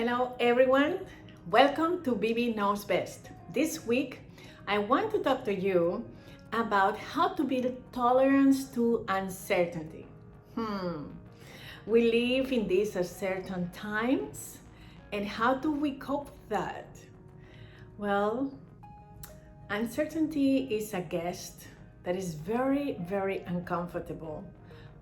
Hello everyone, welcome to Bibi Knows Best. This week I want to talk to you about how to build tolerance to uncertainty. We live in these uncertain times, and how do we cope with that? Well, uncertainty is a guest that is very, very uncomfortable,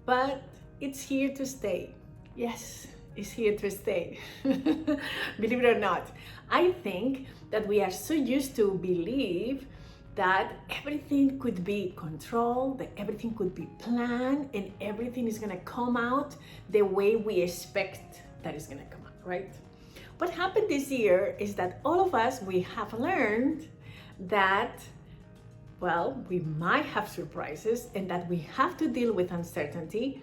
but it's here to stay. Yes, it's here to stay. Believe it or not, I think that we are so used to believe that everything could be controlled, that everything could be planned, and everything is gonna come out the way we expect that it's gonna come out, right? What happened this year is that all of us, we have learned that, well, we might have surprises and that we have to deal with uncertainty,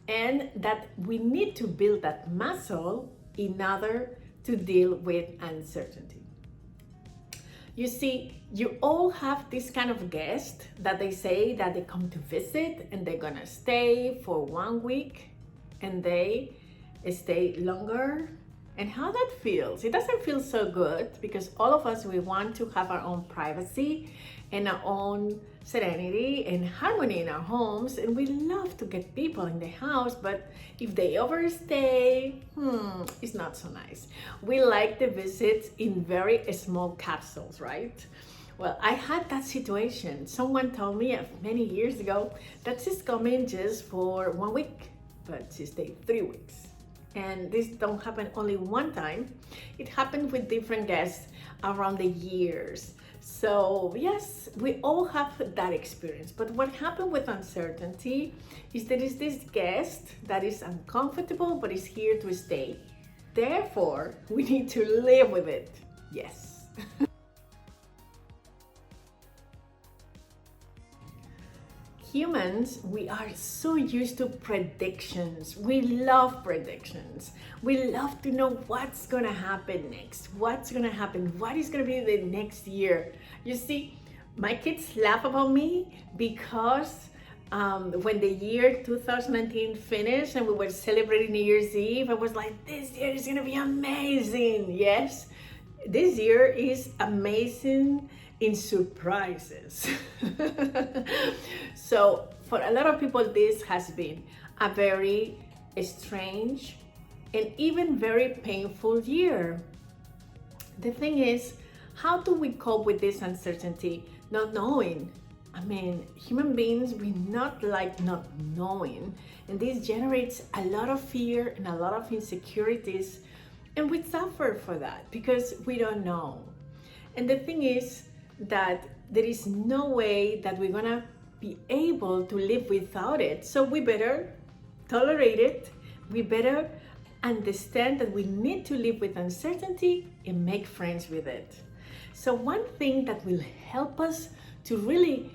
and that we need to build that muscle in order to deal with uncertainty. You see, you all have this kind of guest that they say that they come to visit and they're gonna stay for 1 week and they stay longer. And how that feels, it doesn't feel so good, because all of us, we want to have our own privacy and our own serenity and harmony in our homes, and we love to get people in the house, but if they overstay, it's not so nice. We like the visits in very small capsules, right? Well, I had that situation. Someone told me many years ago that she's coming just for 1 week, but she stayed 3 weeks. And this don't happen only one time. It happened with different guests around the years. So yes, we all have that experience. But what happened with uncertainty is there is this guest that is uncomfortable, but is here to stay. Therefore, we need to live with it. Yes. Humans, we are so used to predictions. We love predictions. We love to know what's gonna happen next, what's gonna happen, what is gonna be the next year. You see, my kids laugh about me because when the year 2019 finished and we were celebrating New Year's Eve, I was like, this year is gonna be amazing. Yes, this year is amazing in surprises. So for a lot of people, this has been a very strange and even very painful year. The thing is, how do we cope with this uncertainty, not knowing? I mean, human beings, we not like not knowing, and this generates a lot of fear and a lot of insecurities, and we suffer for that because we don't know. And the thing is that there is no way that we're gonna be able to live without it. So we better tolerate it. We better understand that we need to live with uncertainty and make friends with it. So one thing that will help us to really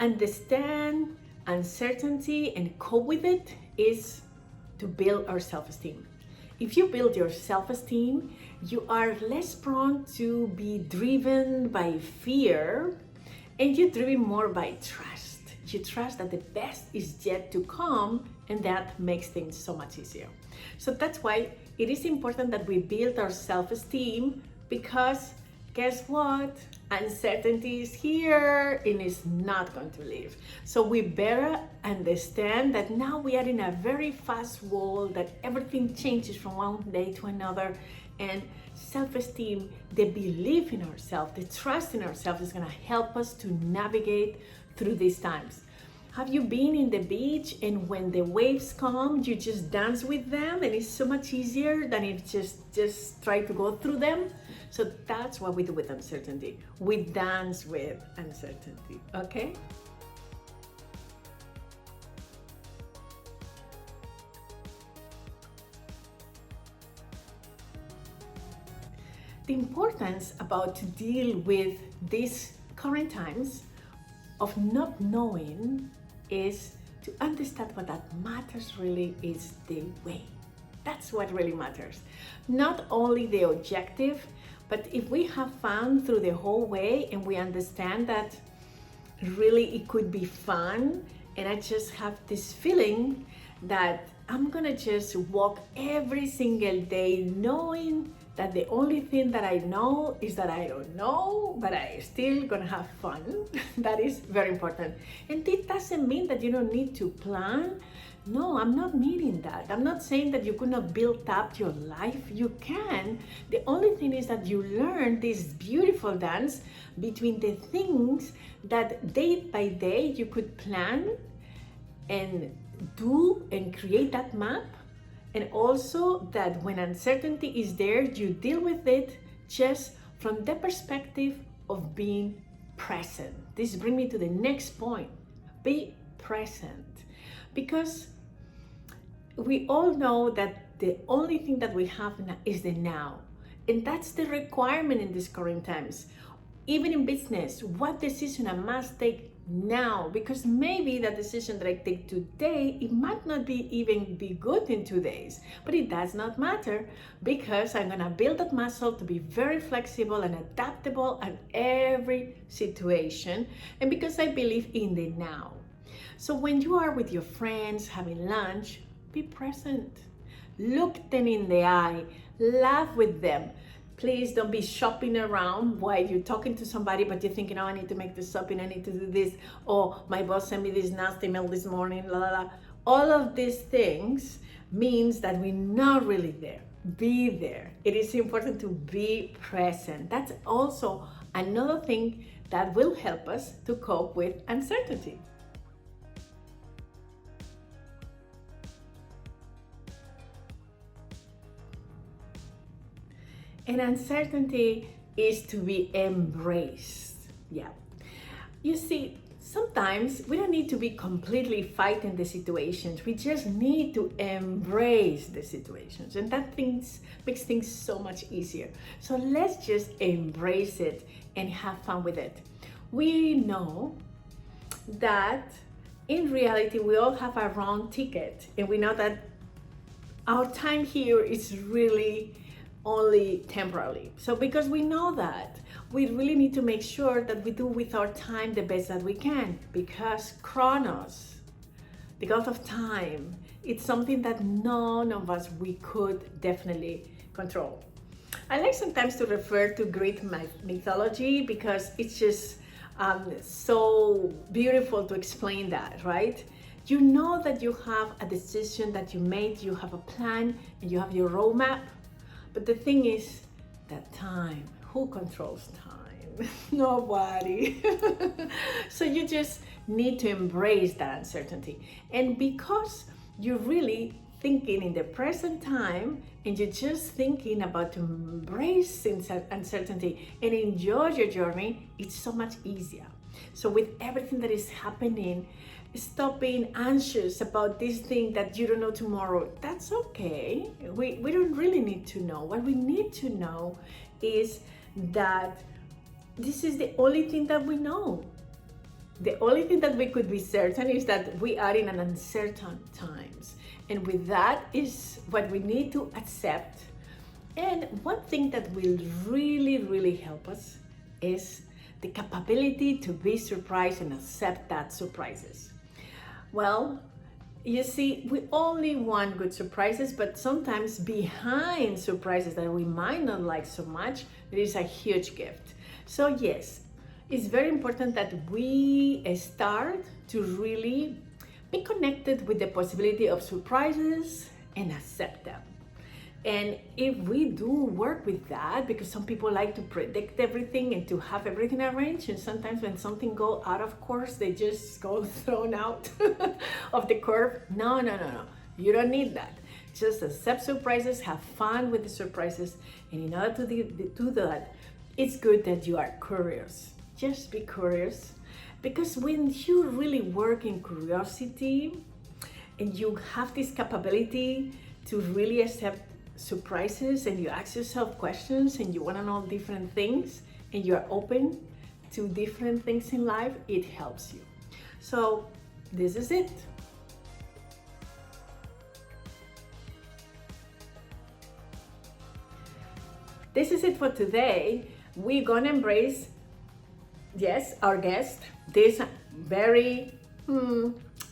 understand uncertainty and cope with it is to build our self-esteem. If you build your self-esteem, you are less prone to be driven by fear, and you're driven more by trust. You trust that the best is yet to come, and that makes things so much easier. So that's why it is important that we build our self-esteem, because guess what? Uncertainty is here and it's not going to leave. So we better understand that now we are in a very fast world, that everything changes from one day to another, and self-esteem, the belief in ourselves, the trust in ourselves is gonna help us to navigate through these times. Have you been in the beach and when the waves come, you just dance with them, and it's so much easier than if just try to go through them? So that's what we do with uncertainty. We dance with uncertainty, okay? The importance about to deal with these current times of not knowing is to understand what that matters really is the way. That's what really matters. Not only the objective, but if we have fun through the whole way and we understand that really it could be fun, and I just have this feeling that I'm gonna just walk every single day knowing that the only thing that I know is that I don't know, but I still gonna have fun. That is very important. And it doesn't mean that you don't need to plan. No, I'm not meaning that. I'm not saying that you could not build up your life. You can. The only thing is that you learn this beautiful dance between the things that day by day you could plan and do and create that map, and also that when uncertainty is there, you deal with it just from the perspective of being present. This brings me to the next point. Be present. Because we all know that the only thing that we have is the now. And that's the requirement in these current times. Even in business, what decision I must take now, because maybe the decision that I take today, it might not be even be good in 2 days, but it does not matter because I'm gonna build that muscle to be very flexible and adaptable at every situation, and because I believe in the now. So when you are with your friends having lunch, be present. Look them in the eye, laugh with them. Please don't be shopping around while you're talking to somebody, but you're thinking, oh, I need to make this shopping, I need to do this. Oh, my boss sent me this nasty mail this morning, la la la. All of these things means that we're not really there. Be there. It is important to be present. That's also another thing that will help us to cope with uncertainty. And uncertainty is to be embraced. Yeah. You see, sometimes we don't need to be completely fighting the situations. We just need to embrace the situations. And that makes things so much easier. So let's just embrace it and have fun with it. We know that in reality, we all have our wrong ticket. And we know that our time here is really only temporarily. So because we know that, we really need to make sure that we do with our time the best that we can, because Chronos, the god of time, it's something that none of us we could definitely control. I like sometimes to refer to Greek mythology because it's just so beautiful to explain that, right? You know that you have a decision that you made, you have a plan, and you have your roadmap. But the thing is that time, who controls time? Nobody. So you just need to embrace that uncertainty. And because you're really thinking in the present time and you're just thinking about embracing uncertainty and enjoy your journey, it's so much easier. So with everything that is happening, stop being anxious about this thing that you don't know tomorrow. That's okay. We don't really need to know. What we need to know is that this is the only thing that we know. The only thing that we could be certain is that we are in an uncertain times. And with that is what we need to accept. And one thing that will really, really help us is the capability to be surprised and accept that surprises. Well, you see, we only want good surprises, but sometimes behind surprises that we might not like so much, there is a huge gift. So yes, it's very important that we start to really be connected with the possibility of surprises and accept them. And if we do work with that, because some people like to predict everything and to have everything arranged, and sometimes when something goes out of course, they just go thrown out of the curve. No. You don't need that. Just accept surprises, have fun with the surprises. And in order to do that, it's good that you are curious. Just be curious. Because when you really work in curiosity and you have this capability to really accept surprises and you ask yourself questions and you want to know different things and you're open to different things in life, it helps you. So this is it. This is it for today. We're gonna embrace, yes, our guest, this very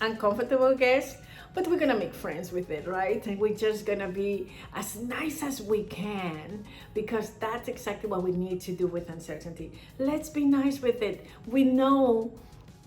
uncomfortable guest, but we're gonna make friends with it, right? And we're just gonna be as nice as we can, because that's exactly what we need to do with uncertainty. Let's be nice with it. We know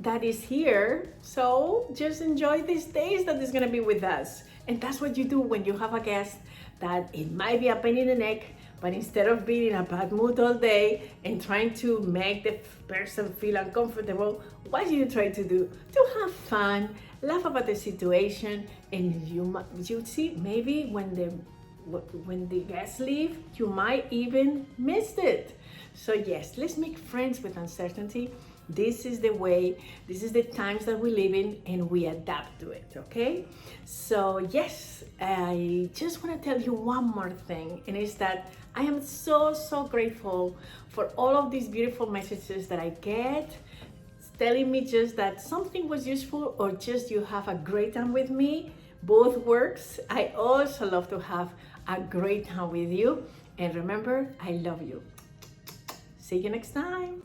that is here, so just enjoy these days that is gonna be with us. And that's what you do when you have a guest that it might be a pain in the neck, but instead of being in a bad mood all day and trying to make the person feel uncomfortable, what do you try to do? To have fun, laugh about the situation, and you see, maybe when the guests leave, you might even miss it. So yes, let's make friends with uncertainty. This is the way, this is the times that we live in, and we adapt to it, okay? So yes, I just want to tell you one more thing, and it's that I am so grateful for all of these beautiful messages that I get, telling me just that something was useful or just you have a great time with me. Both works. I also love to have a great time with you. And remember, I love you. See you next time.